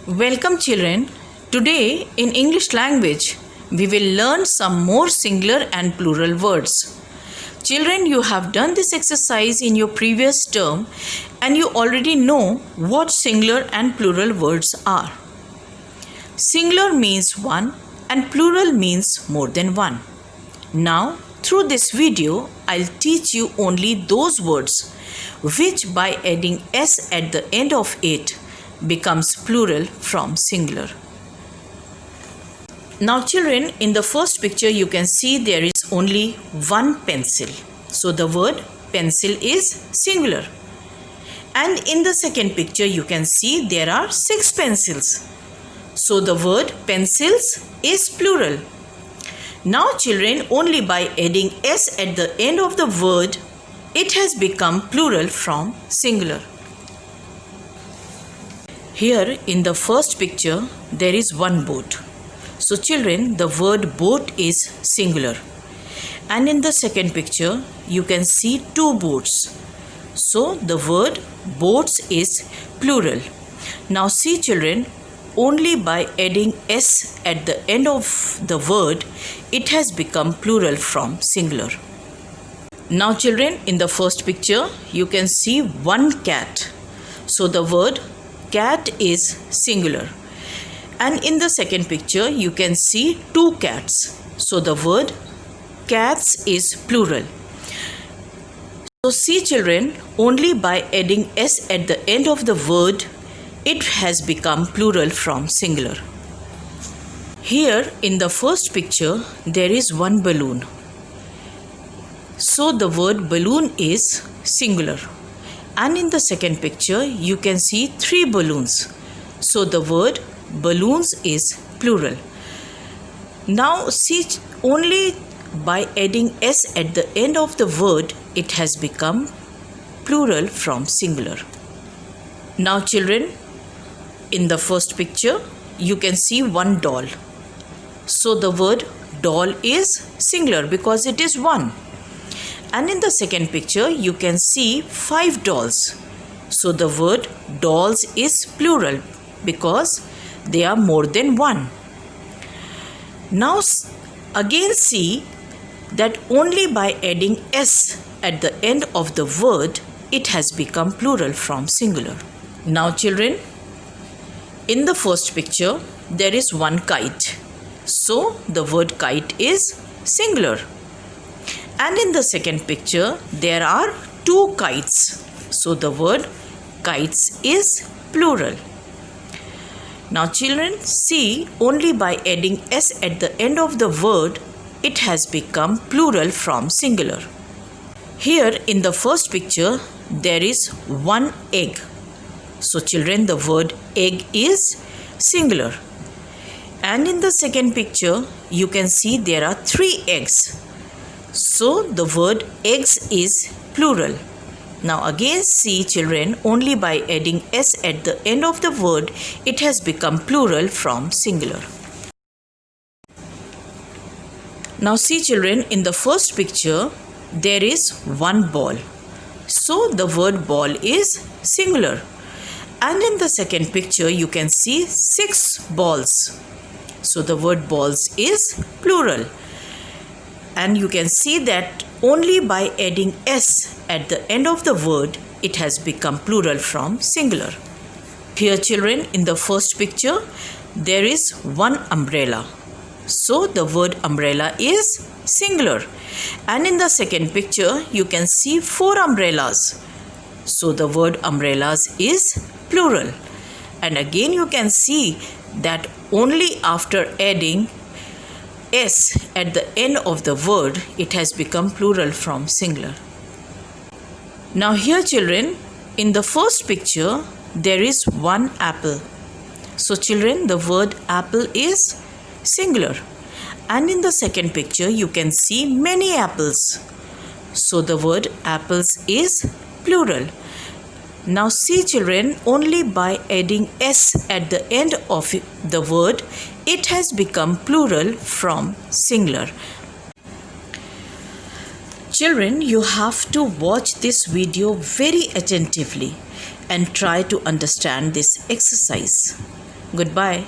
Welcome children. Today in English language we will learn some more singular and plural words. Children, you have done this exercise in your previous term and you already know what singular and plural words are. Singular means one and plural means more than one. Now through this video I'll teach you only those words which by adding s at the end of it becomes plural from singular. Now children, in the first picture you can see there is only one pencil. So the word pencil is singular. And in the second picture you can see there are 6 pencils. So the word pencils is plural. Now children, only by adding s at the end of the word, it has become plural from singular. Here in the first picture there is one boat. So children, the word boat is singular. And in the second picture you can see 2 boats. So the word boats is plural. Now see children, only by adding s at the end of the word, it has become plural from singular. Now children, in the first picture you can see one cat. So the word cat is singular. And in the second picture you can see 2 cats. So the word cats is plural. So see children, only by adding s at the end of the word, it has become plural from singular. Here in the first picture there is one balloon. So the word balloon is singular. And in the second picture you can see 3 balloons. So the word balloons is plural. Now see, only by adding s at the end of the word, it has become plural from singular. Now children, in the first picture you can see one doll. So the word doll is singular because it is one. And in the second picture you can see 5 dolls. So the word dolls is plural because they are more than one. Now again see that only by adding s at the end of the word, it has become plural from singular. Now children, in the first picture there is one kite. So the word kite is singular. And in the second picture there are 2 kites. So the word kites is plural. Now children, see, only by adding s at the end of the word, it has become plural from singular. Here in the first picture there is one egg. So children, the word egg is singular. And in the second picture you can see there are 3 eggs. So the word eggs is plural. Now again see children, only by adding s at the end of the word, it has become plural from singular. Now see children, in the first picture there is one ball. So the word ball is singular. And in the second picture you can see 6 balls. So the word balls is plural. And you can see that only by adding s at the end of the word, it has become plural from singular. Here children, in the first picture there is one umbrella. So the word umbrella is singular. And in the second picture you can see 4 umbrellas. So the word umbrellas is plural. And again you can see that only after adding s at the end of the word, it has become plural from singular. Now here children, in the first picture there is one apple. So children, the word apple is singular. And in the second picture you can see many apples. So the word apples is plural. Now see children, only by adding s at the end of the word, it has become plural from singular. Children, you have to watch this video very attentively and try to understand this exercise. Goodbye.